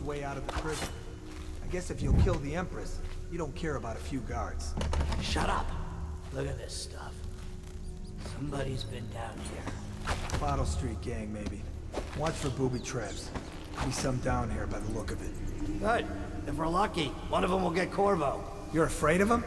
way out of the prison. I guess if you'll kill the Empress, you don't care about a few guards. Shut up. Look at this stuff. Somebody's been down here. Bottle Street gang, maybe. Watch for booby traps. Be some down here by the look of it. Good. If we're lucky, one of them will get Corvo. You're afraid of him?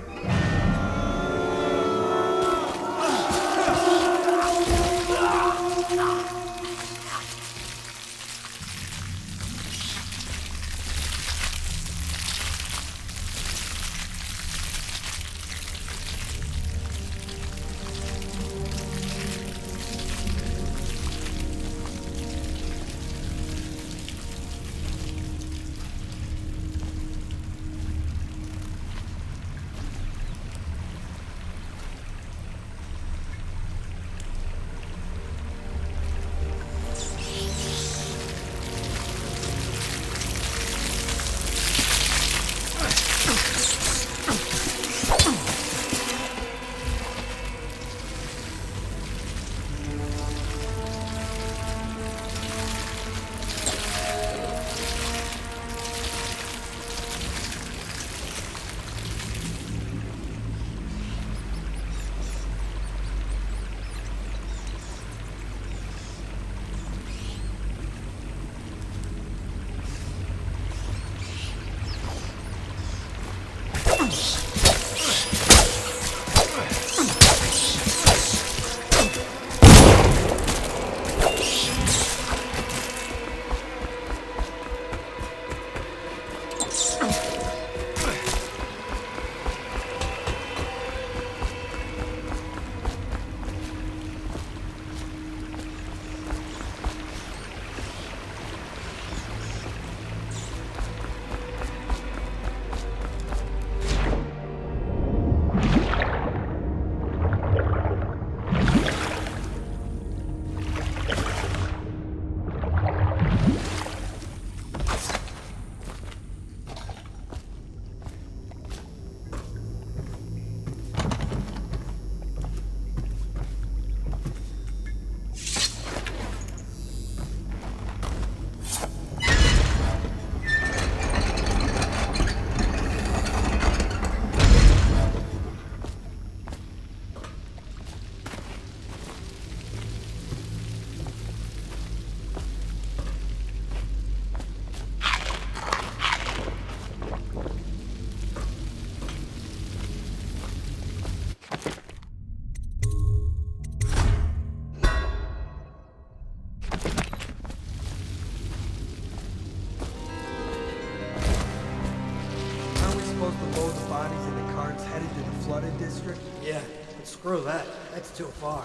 District? Yeah, but screw that. That's too far.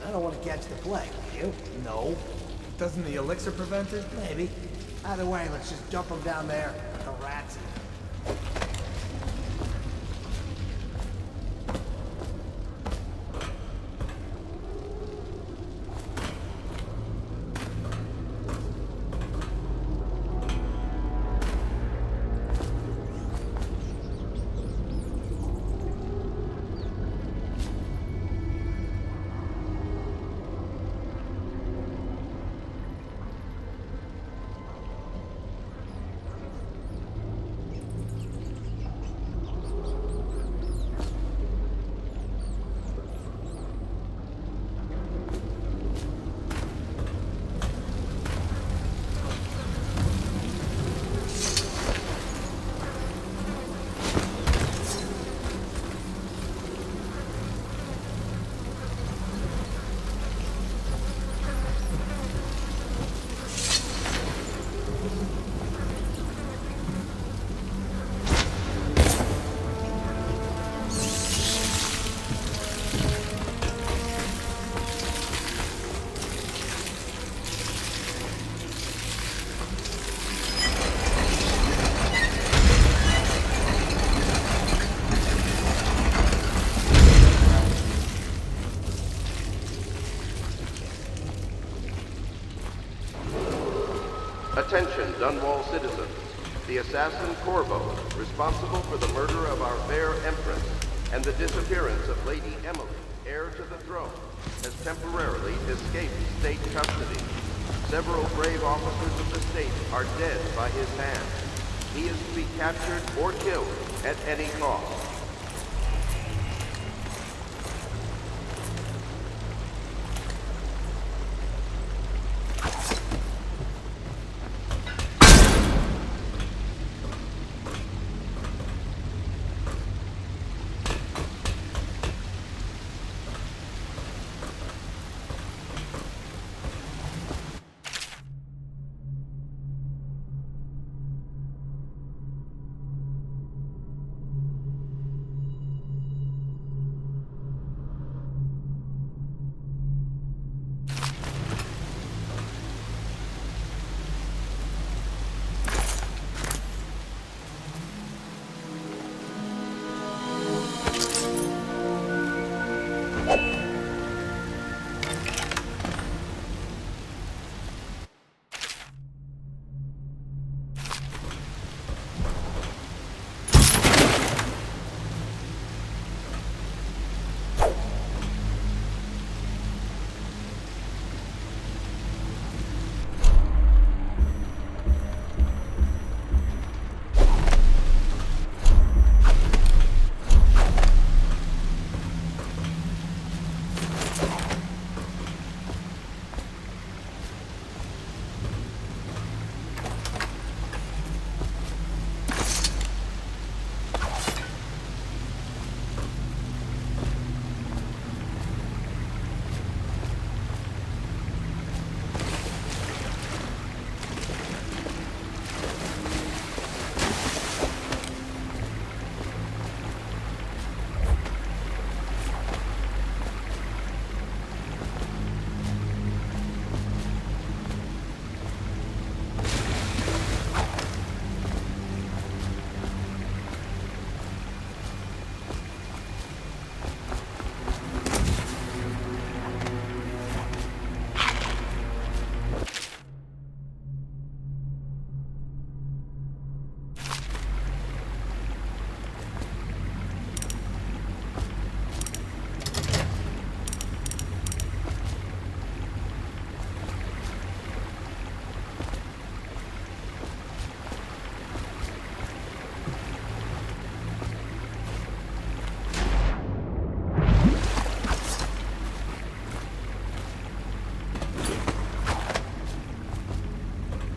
I don't want to catch the plague, do you? No. Doesn't the elixir prevent it? Maybe. Either way, let's just dump them down there. The rats. Attention, Dunwall citizens. The assassin Corvo, responsible for the murder of our fair Empress and the disappearance of Lady Emily, heir to the throne, has temporarily escaped state custody. Several brave officers of the state are dead by his hand. He is to be captured or killed at any cost.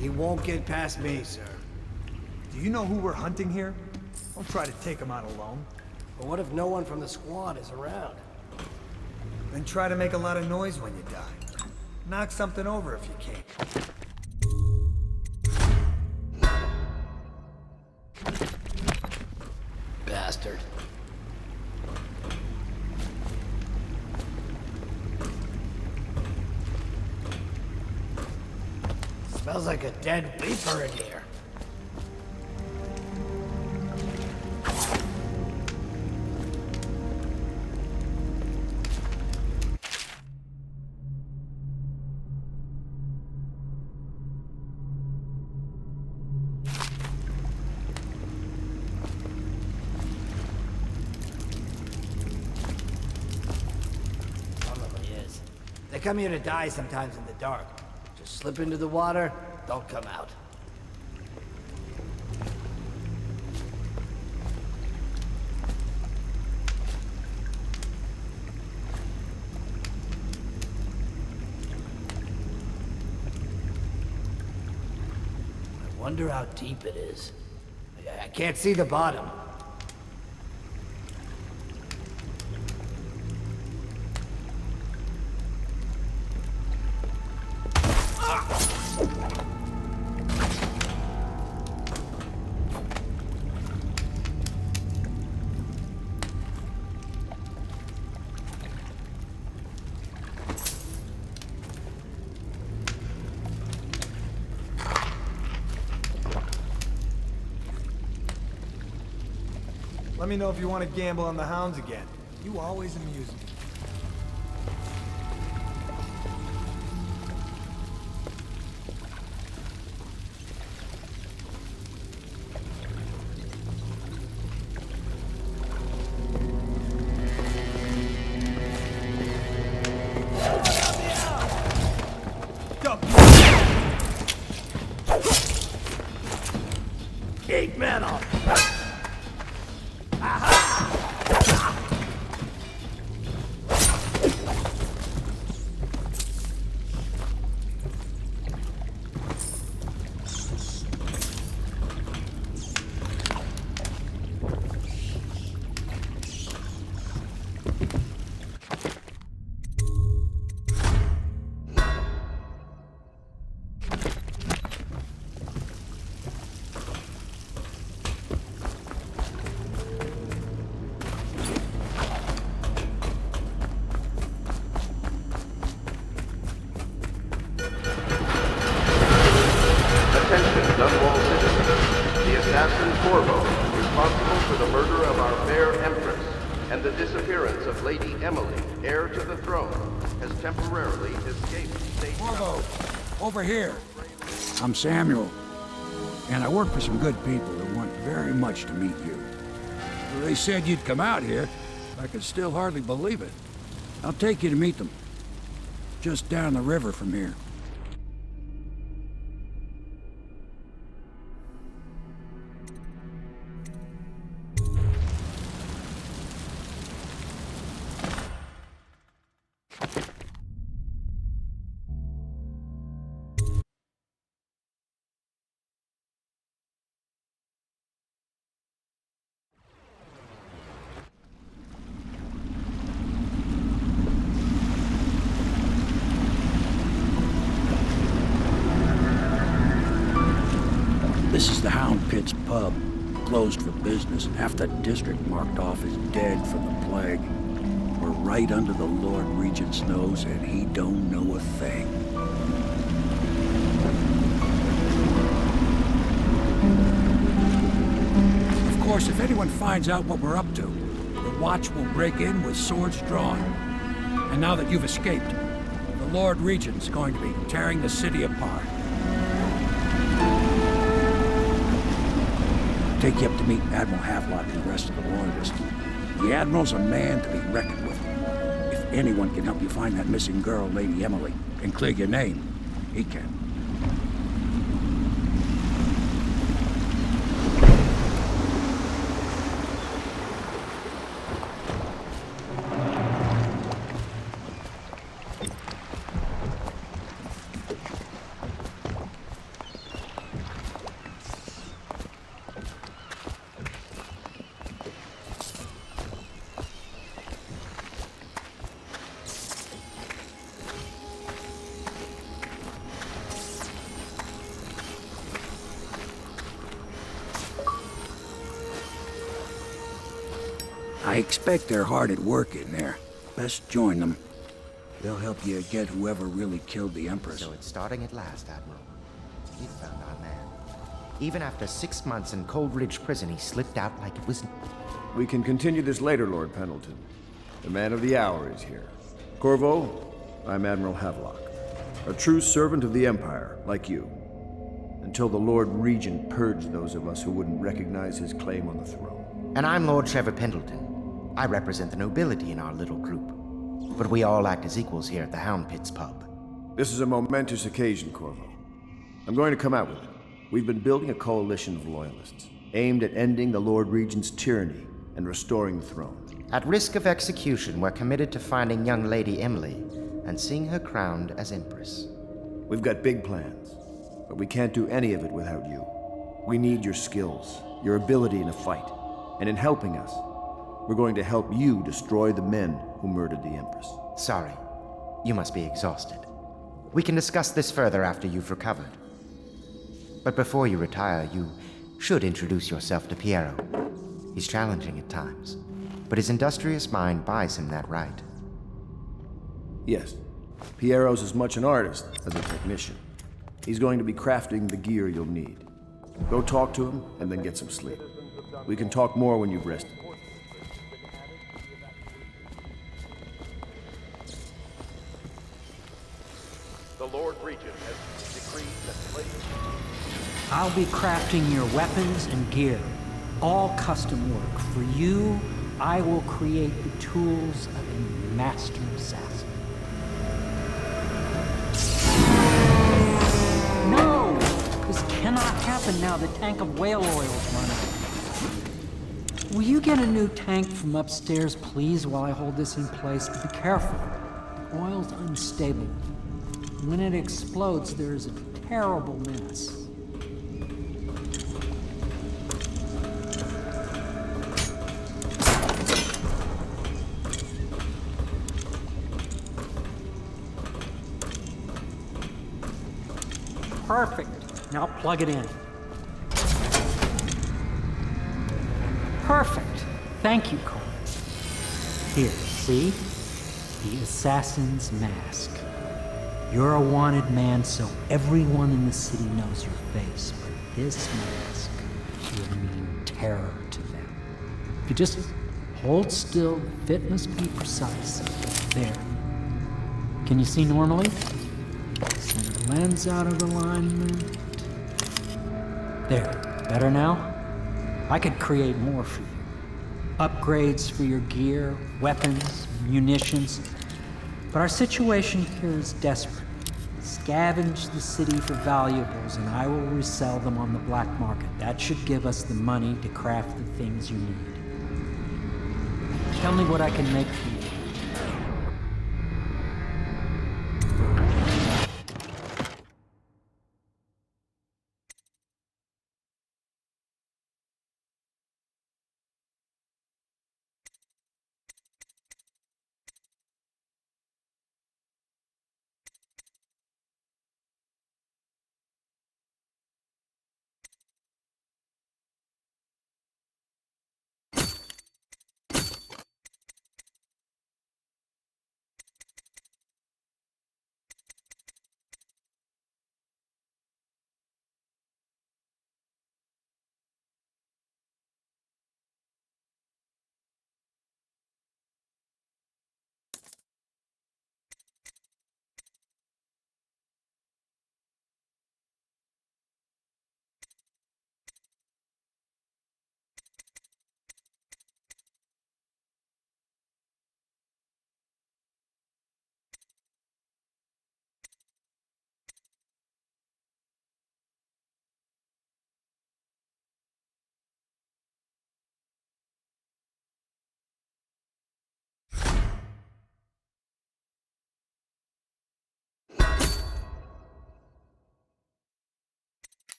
He won't get past me, sir. Do you know who we're hunting here? Don't try to take him out alone. But what if no one from the squad is around? Then try to make a lot of noise when you die. Knock something over if you can. Bastard. Smells like a dead reaper in here. Probably is. They come here to die sometimes in the dark. Just slip into the water, don't come out. I wonder how deep it is. I can't see the bottom. Let me know if you want to gamble on the hounds again. You always amuse me. Dump. Sheet metal! Attention, Dunwall citizens. The assassin Corvo, responsible for the murder of our fair Empress and the disappearance of Lady Emily, heir to the throne, has temporarily escaped state... Corvo, over here. I'm Samuel, and I work for some good people who want very much to meet you. They said you'd come out here. I could still hardly believe it. I'll take you to meet them. Just down the river from here. This is the Hound Pit's pub, closed for business. Half the district marked off as dead from the plague. We're right under the Lord Regent's nose, and he don't know a thing. Of course, if anyone finds out what we're up to, the Watch will break in with swords drawn. And now that you've escaped, the Lord Regent's going to be tearing the city apart. Take you up to meet Admiral Havelock and the rest of the Loyalists. The Admiral's a man to be reckoned with. If anyone can help you find that missing girl, Lady Emily, and clear your name, he can. I expect they're hard at work in there. Best join them. They'll help you get whoever really killed the Empress. So it's starting at last, Admiral. We found our man. Even after 6 months in Cold Ridge Prison, he slipped out like it was... We can continue this later, Lord Pendleton. The man of the hour is here. Corvo, I'm Admiral Havelock. A true servant of the Empire, like you. Until the Lord Regent purged those of us who wouldn't recognize his claim on the throne. And I'm Lord Trevor Pendleton. I represent the nobility in our little group. But we all act as equals here at the Hound Pit's pub. This is a momentous occasion, Corvo. I'm going to come out with it. We've been building a coalition of loyalists, aimed at ending the Lord Regent's tyranny and restoring the throne. At risk of execution, we're committed to finding young Lady Emily and seeing her crowned as Empress. We've got big plans, but we can't do any of it without you. We need your skills, your ability in a fight, and in helping us, we're going to help you destroy the men who murdered the Empress. Sorry, you must be exhausted. We can discuss this further after you've recovered. But before you retire, you should introduce yourself to Piero. He's challenging at times, but his industrious mind buys him that right. Yes, Piero's as much an artist as a technician. He's going to be crafting the gear you'll need. Go talk to him and then get some sleep. We can talk more when you've rested. The Lord Regent has decreed that slaves... I'll be crafting your weapons and gear. All custom work. For you, I will create the tools of a master assassin. No! This cannot happen. open now. The tank of whale oil's running. Will you get a new tank from upstairs, please, while I hold this in place? Be careful. The oil's unstable. When it explodes, there's a terrible mess. Perfect. Now plug it in. Perfect. Thank you, Cole. Here, see? The assassin's mask. You're a wanted man, so everyone in the city knows your face, but this mask will mean terror to them. If you just hold still, the fit must be precise. There. Can you see normally? Send the lens out of alignment. There. Better now? I could create more for you. Upgrades for your gear, weapons, munitions. But our situation here is desperate. Scavenge the city for valuables and I will resell them on the black market. That should give us the money to craft the things you need. Tell me what I can make for you.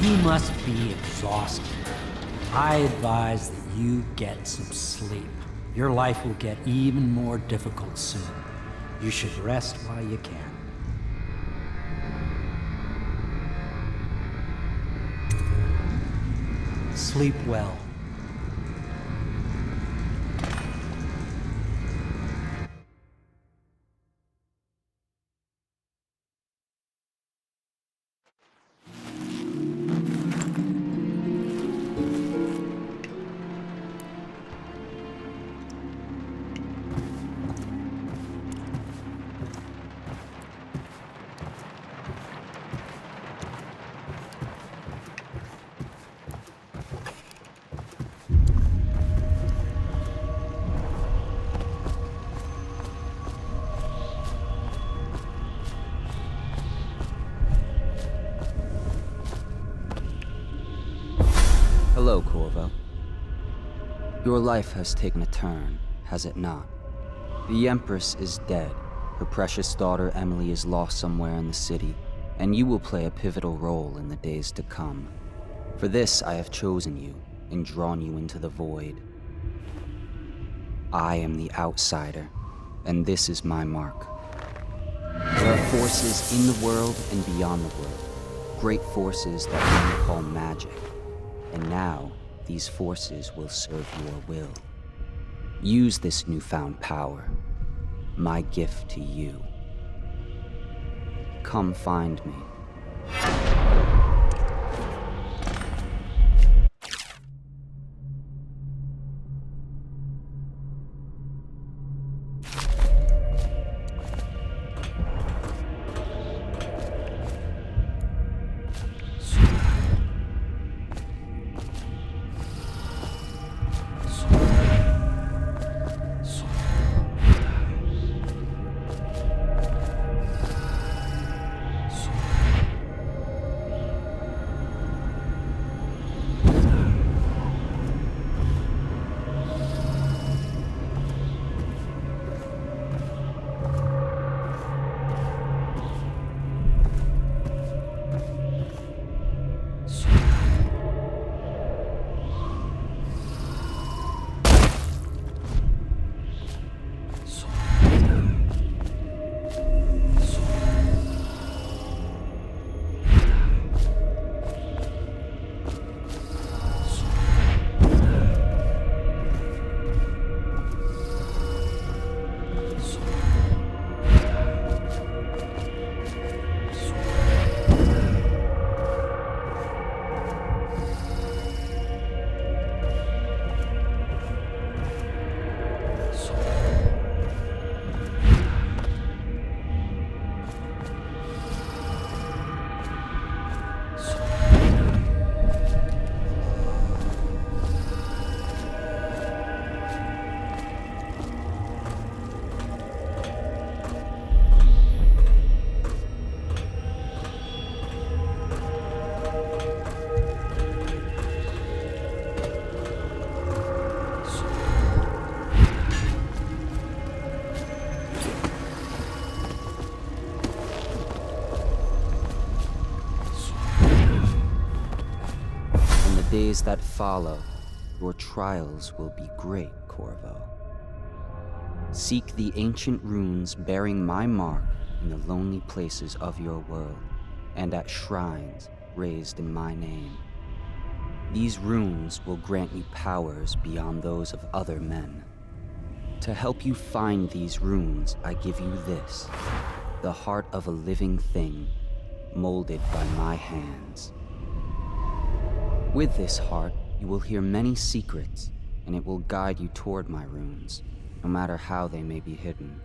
You must be exhausted. I advise that you get some sleep. Your life will get even more difficult soon. You should rest while you can. Sleep well. Hello, Corvo. Your life has taken a turn, has it not? The Empress is dead. Her precious daughter Emily is lost somewhere in the city, and you will play a pivotal role in the days to come. For this, I have chosen you and drawn you into the void. I am the outsider, and this is my mark. There are forces in the world and beyond the world, great forces that men call magic. And now, these forces will serve your will. Use this newfound power, my gift to you. Come find me. days that follow, your trials will be great, Corvo. Seek the ancient runes bearing my mark in the lonely places of your world, and at shrines raised in my name. These runes will grant you powers beyond those of other men. To help you find these runes, I give you this, the heart of a living thing, molded by my hands. With this heart, you will hear many secrets, and it will guide you toward my runes, no matter how they may be hidden.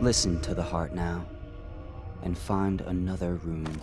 Listen to the heart now, and find another rune.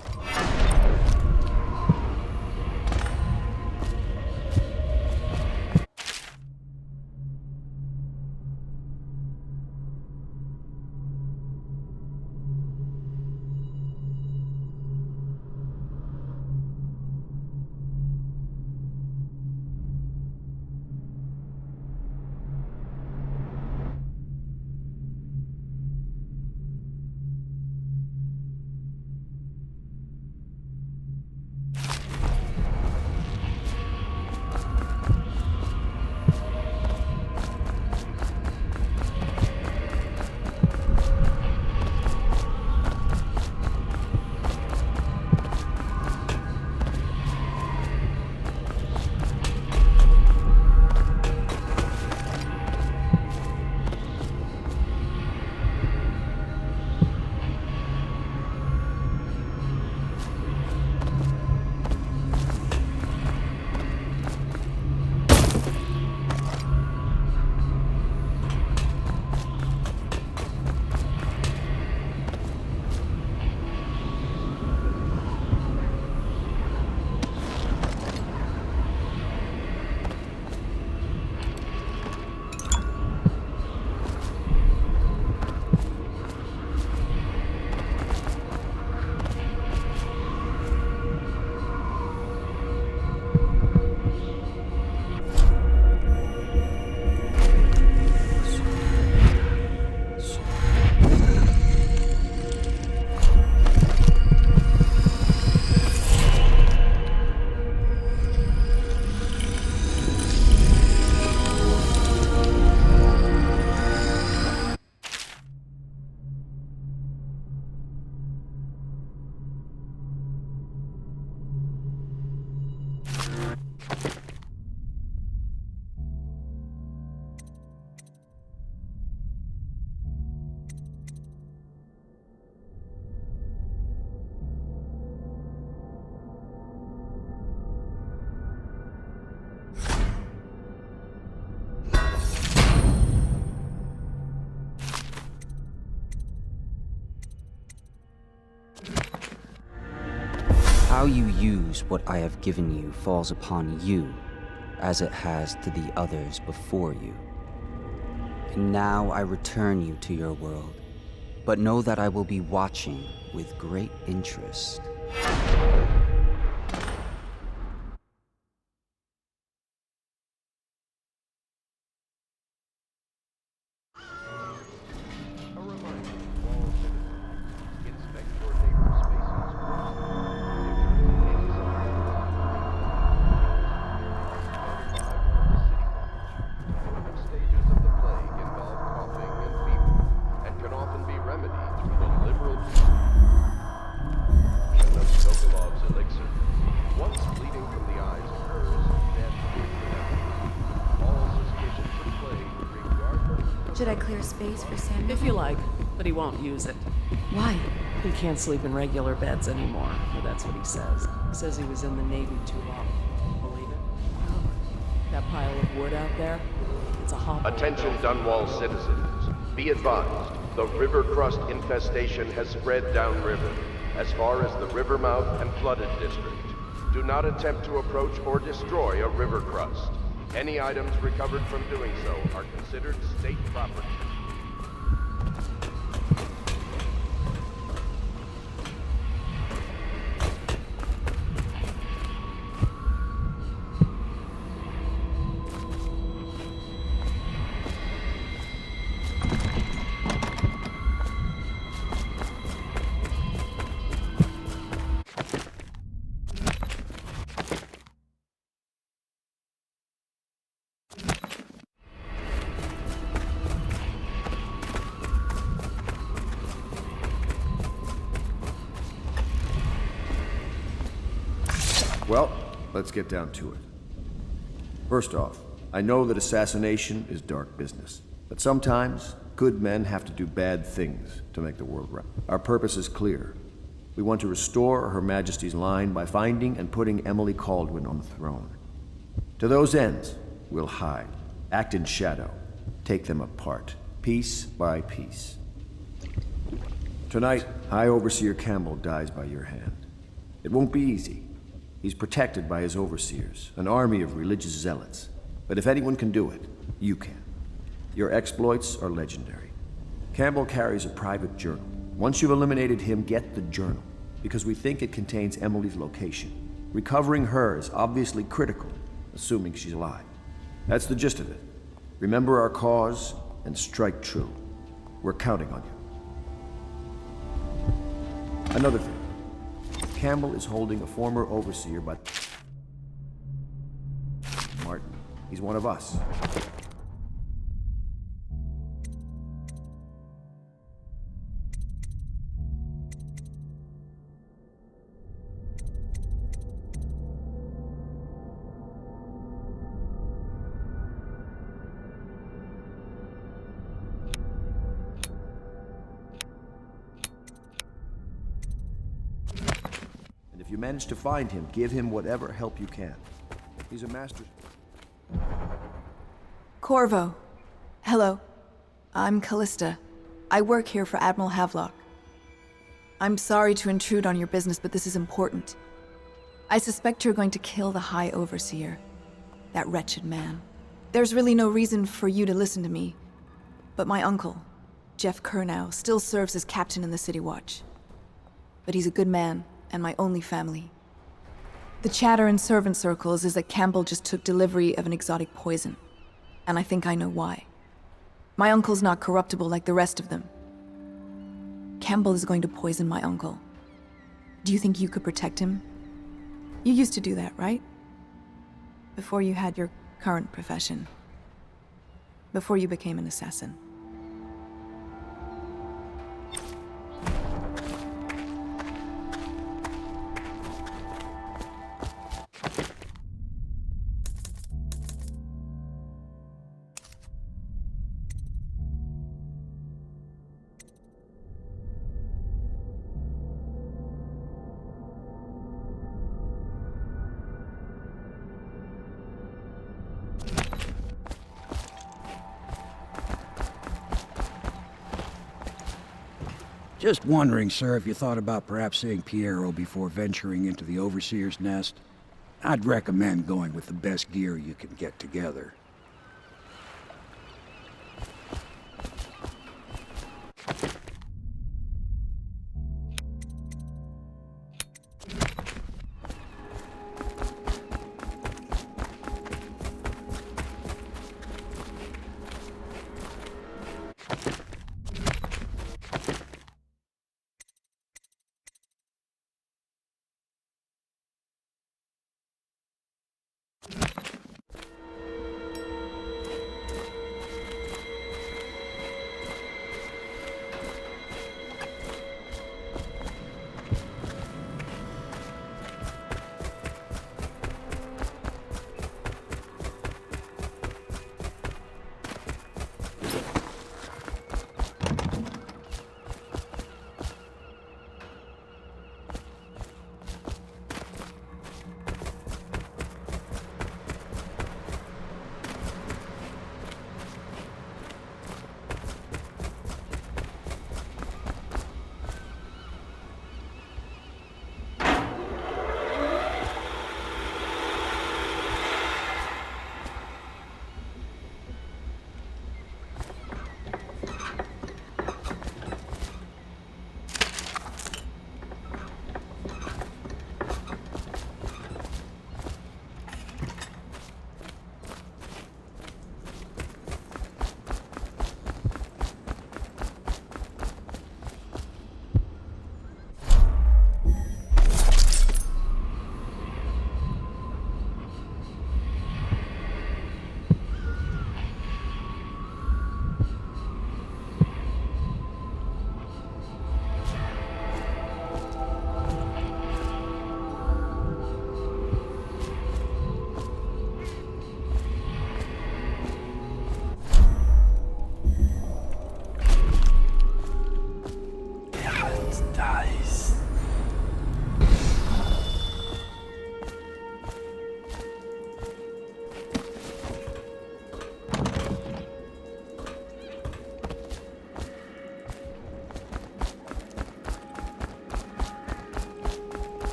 How you use what I have given you falls upon you, as it has to the others before you. And now I return you to your world, but know that I will be watching with great interest. A reminder to all citizens, inspect your neighbor's spaces first. If there is any sign of notify the city college. Definitive stages of the plague involve coughing and fever, and can often be remedied through the liberal of Sokolov's elixir. Once bleeding from the eyes occurs, death is inevitable. All suspicions of plague, regardless. Should I clear space for Samuel? If you like, but he won't use it. Why? He can't sleep in regular beds anymore, or that's what he says. Says he was in the Navy too long. Believe it? Oh, that pile of wood out there? It's a hot. Attention Dunwall citizens. Be advised, the river crust infestation has spread downriver, as far as the river mouth and flooded district. Do not attempt to approach or destroy a river crust. Any items recovered from doing so are considered state property. Well, let's get down to it. First off, I know that assassination is dark business, but sometimes good men have to do bad things to make the world right. Our purpose is clear. We want to restore Her Majesty's line by finding and putting Emily Kaldwin on the throne. To those ends, we'll hide, act in shadow, take them apart, piece by piece. Tonight, High Overseer Campbell dies by your hand. It won't be easy. He's protected by his overseers, an army of religious zealots. But if anyone can do it, you can. Your exploits are legendary. Campbell carries a private journal. Once you've eliminated him, get the journal, because we think it contains Emily's location. Recovering her is obviously critical, assuming she's alive. That's the gist of it. Remember our cause and strike true. We're counting on you. Another thing. Campbell is holding a former overseer by Martin. He's one of us. If you manage to find him, give him whatever help you can. He's a master. Corvo. Hello. I'm Callista. I work here for Admiral Havelock. I'm sorry to intrude on your business, but this is important. I suspect you're going to kill the High Overseer. That wretched man. There's really no reason for you to listen to me. But my uncle, Jeff Kernow, still serves as captain in the City Watch. But he's a good man, and my only family. The chatter in servant circles is that Campbell just took delivery of an exotic poison, and I think I know why. My uncle's not corruptible like the rest of them. Campbell is going to poison my uncle. Do you think you could protect him? You used to do that, right? Before you had your current profession. Before you became an assassin. Just wondering, sir, if you thought about perhaps seeing Piero before venturing into the Overseer's nest. I'd recommend going with the best gear you can get together.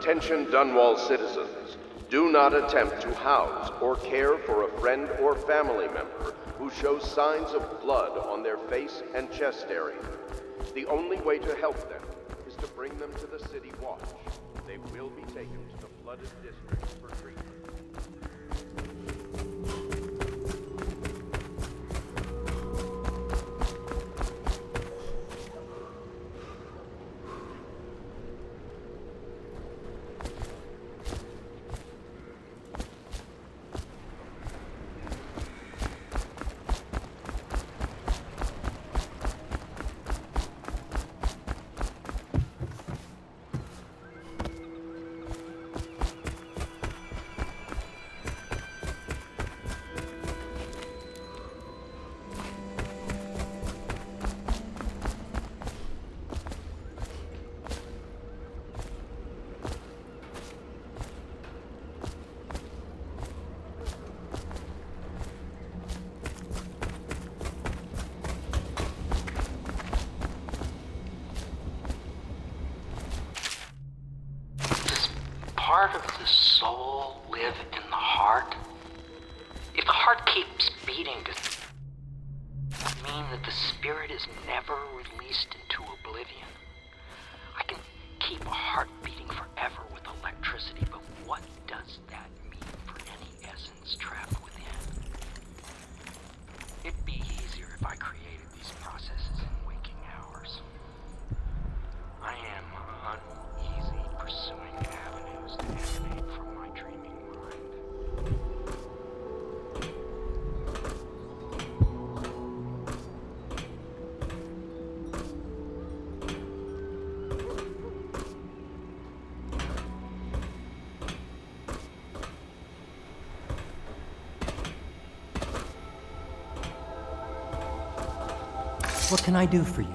Attention Dunwall citizens. Do not attempt to house or care for a friend or family member who shows signs of blood on their face and chest area. The only way to help them is to bring them to the City Watch. They will be taken to the flooded district for treatment. Part of the soul live in the heart? If the heart keeps beating, does that mean that the spirit is never released into oblivion? I can keep a heart beating forever with electricity, but what does that mean for any essence trapped within? It'd be easier if I created these processes in waking hours. I am uneasy pursuing avenues that emanate from my dreaming mind. What can I do for you?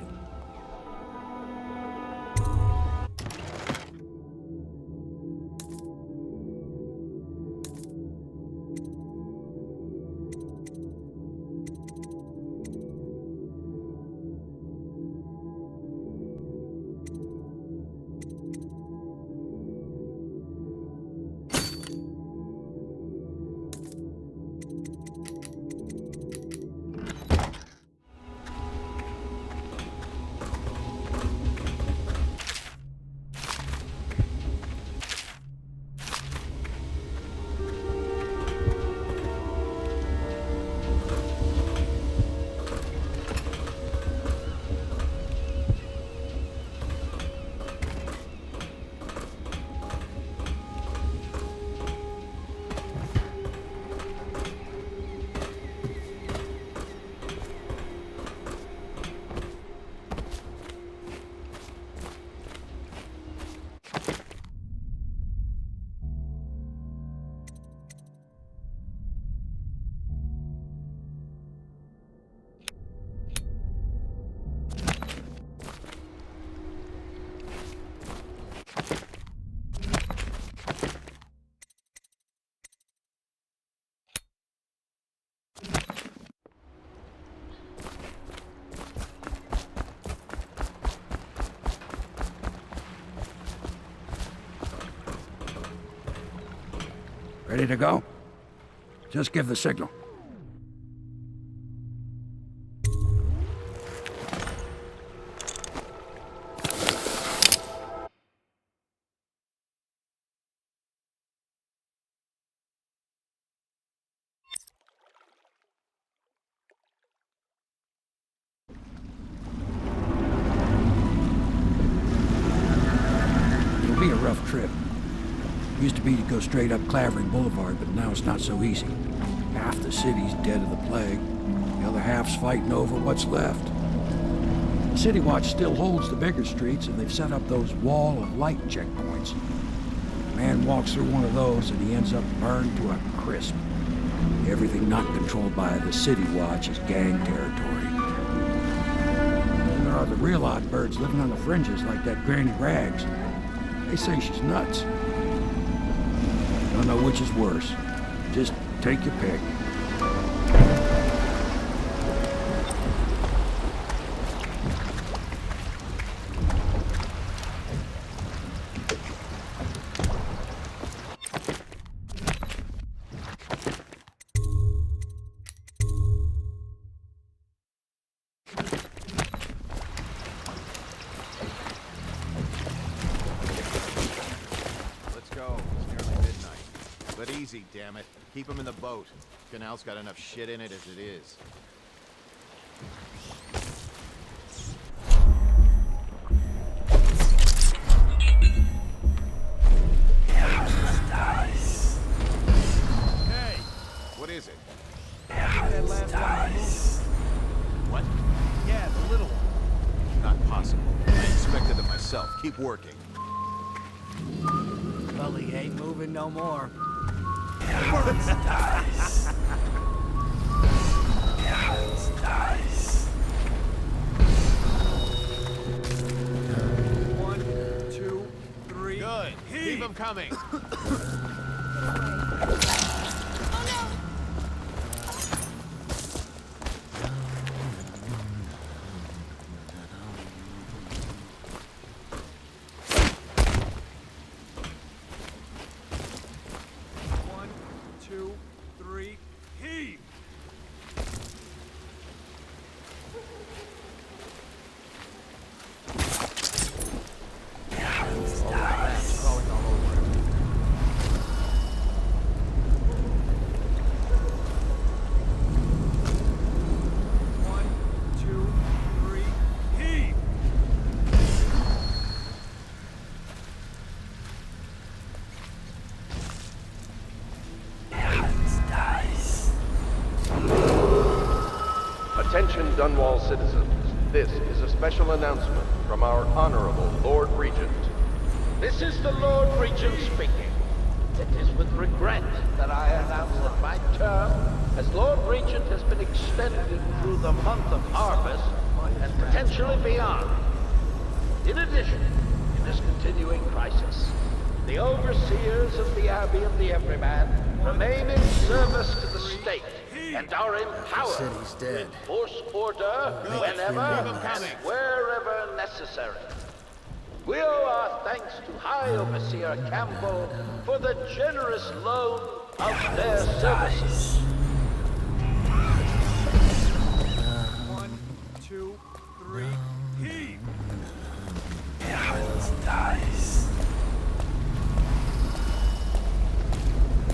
Ready to go? Just give the signal. It'll be a rough trip. Used to be to go straight up Clavering Boulevard, but now it's not so easy. Half the city's dead of the plague. The other half's fighting over what's left. The City Watch still holds the bigger streets, and they've set up those wall of light checkpoints. A man walks through one of those, and he ends up burned to a crisp. Everything not controlled by the City Watch is gang territory. And there are the real odd birds living on the fringes like that Granny Rags. They say she's nuts. Don't know which is worse. Just take your pick. Easy, damn it. Keep him in the boat. Canal's got enough shit in it as it is. Hey! What is it? That last one. What? Yeah, the little one. Not possible. I expected it myself. Keep working. Well, he ain't moving no more. One, two, three. Good. Keep him coming. One, two, three. Heave! Crawling all over him. One, two, three. Heave! Attention Dunwall citizens. This is a special announcement from our Honorable Lord Regent. This is the Lord Regent speaking. It is with regret that I announce that my term as Lord Regent has been extended through the month of harvest and potentially beyond. In addition, in this continuing crisis, the overseers of the Abbey of the Everyman remain in service to the state and are empowered to enforce order whenever and wherever necessary. We owe our thanks to High Overseer Campbell for the generous loan of their services. One, two, three. Heave!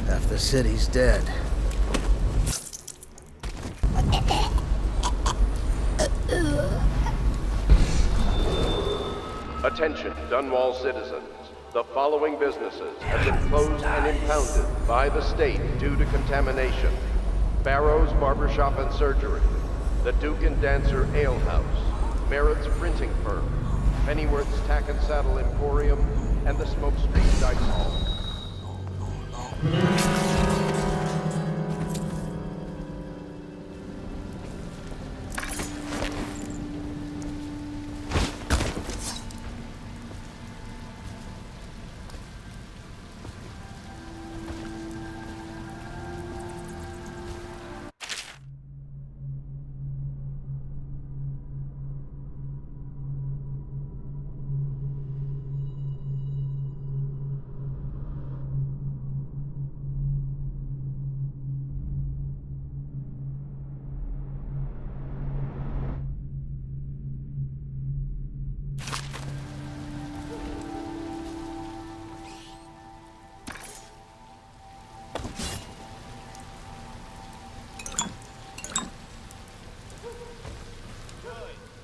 Half the city's dead. Attention Dunwall citizens. The following businesses have been closed and impounded by the state due to contamination. Barrow's Barbershop and Surgery, the Duke and Dancer Ale House, Merritt's Printing Firm, Pennyworth's Tack and Saddle Emporium, and the Smoke Street Dice Hall.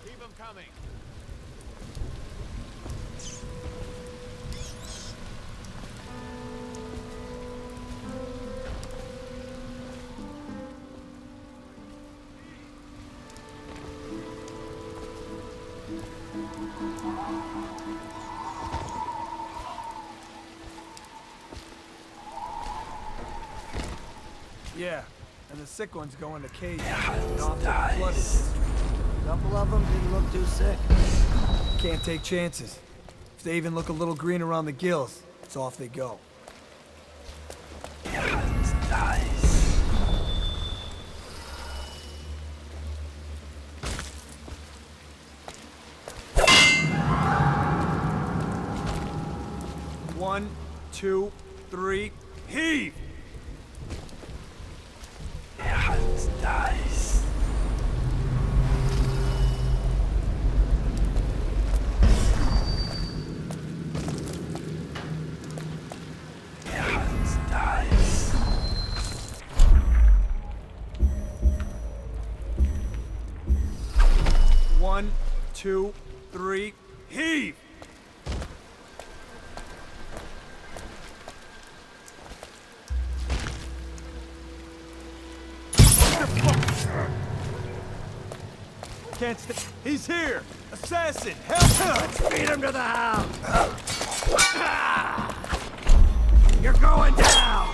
Keep him coming. Yeah, and the sick ones go into cages. And off to the flooded district. A couple of them didn't look too sick. Can't take chances. If they even look a little green around the gills, it's off they go. One, two, three, heave! 2, 3, heave! Can't stay. He's here! Assassin, help him! Let's beat him to the house! You're going down!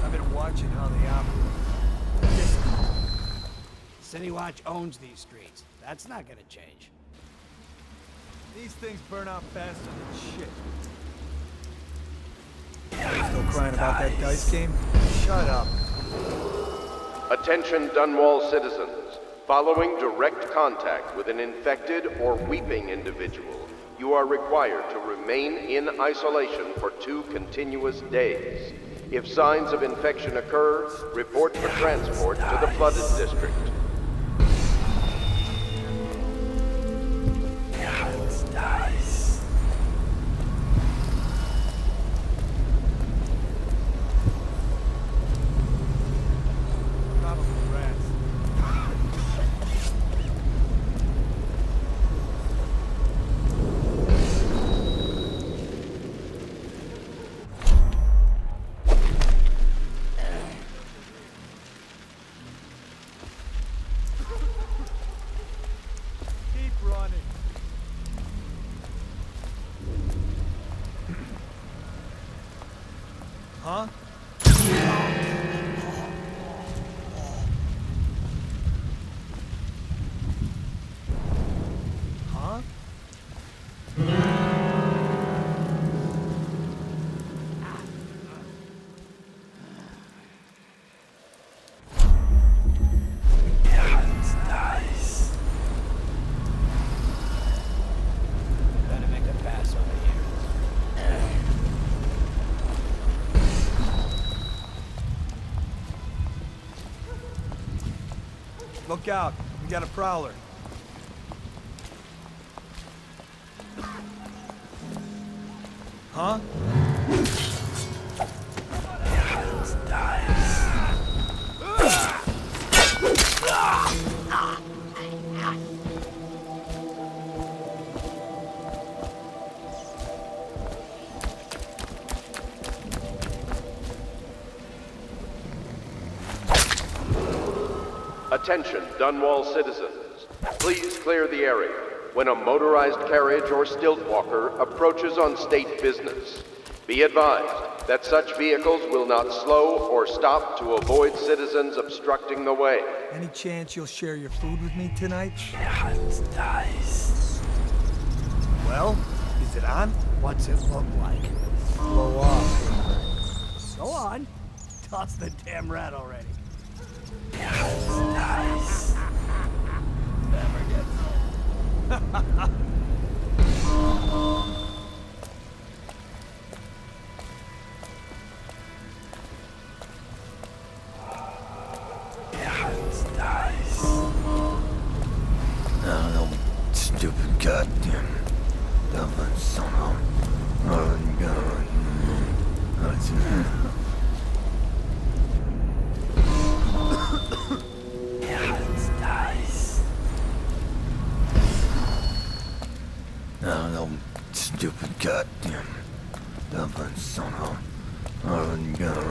I've been watching how they operate. City Watch owns these streets. That's not gonna change. These things burn out faster than shit. Still crying about that dice game? Shut up. Attention Dunwall citizens. Following direct contact with an infected or weeping individual, you are required to remain in isolation for 2 continuous days. If signs of infection occur, report for transport to the flooded district. Huh? Huh? Better make a pass over here. Look out. We got a prowler. Huh? Attention, Dunwall citizens. Please clear the area when a motorized carriage or stilt walker approaches on state business. Be advised that such vehicles will not slow or stop to avoid citizens obstructing the way. Any chance you'll share your food with me tonight? Well, is it on? What's it look like? Blow off. Go on. Toss the damn rat already. Never gets old. Stupid goddamn dumb son of oh god. That's goddamn stubborn son of a gun.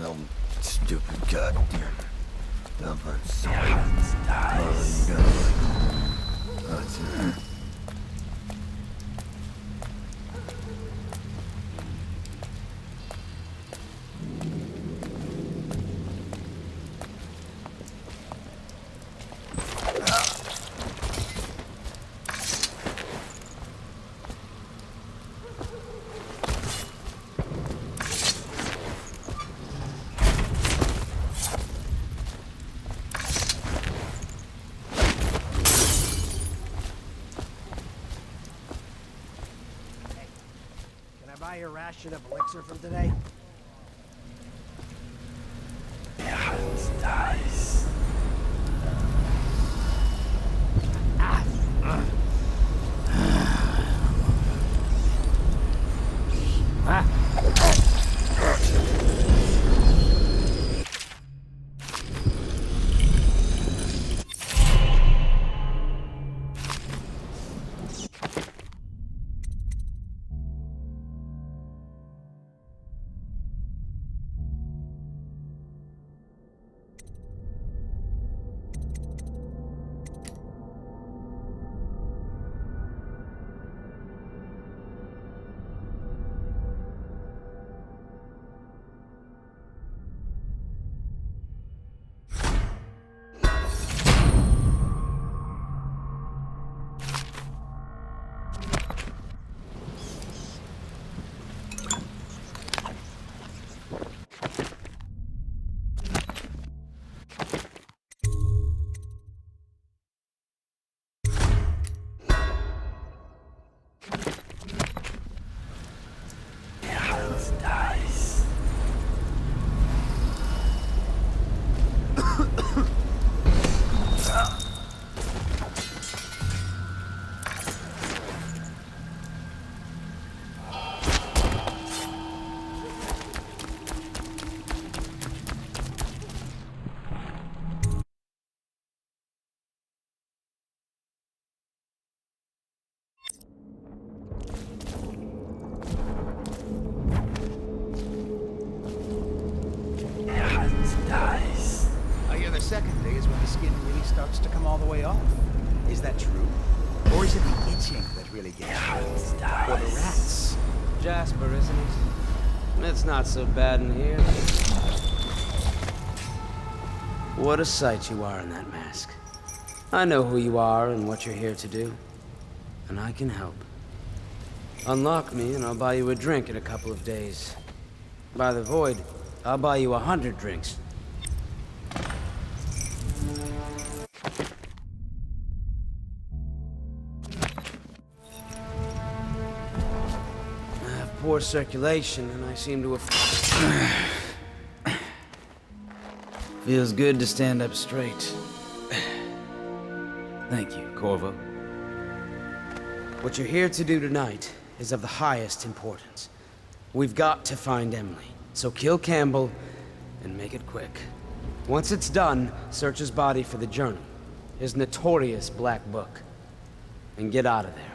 No stupid goddamn stubborn son of a gun. Can I buy your ration of elixir from today? second day is when the skin really starts to come all the way off. Is that true? Or is it the itching that really gets you? Or the rats? Jasper, isn't it? It's not so bad in here. What a sight you are in that mask. I know who you are and what you're here to do. And I can help. Unlock me and I'll buy you a drink in a couple of days. By the Void, I'll buy you 100 drinks. I have poor circulation and I seem to have... Feels good to stand up straight. Thank you, Corvo. What you're here to do tonight is of the highest importance. We've got to find Emily, so kill Campbell and make it quick. Once it's done, search his body for the journal, his notorious black book, and get out of there.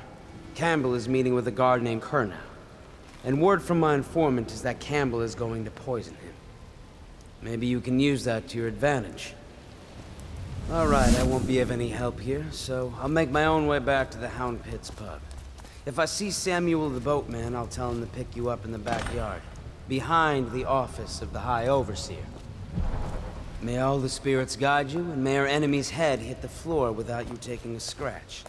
Campbell is meeting with a guard named Kurnow. And word from my informant is that Campbell is going to poison him. Maybe you can use that to your advantage. Alright, I won't be of any help here, so I'll make my own way back to the Hound Pits pub. If I see Samuel the boatman, I'll tell him to pick you up in the backyard, behind the office of the High Overseer. May all the spirits guide you, and may our enemy's head hit the floor without you taking a scratch.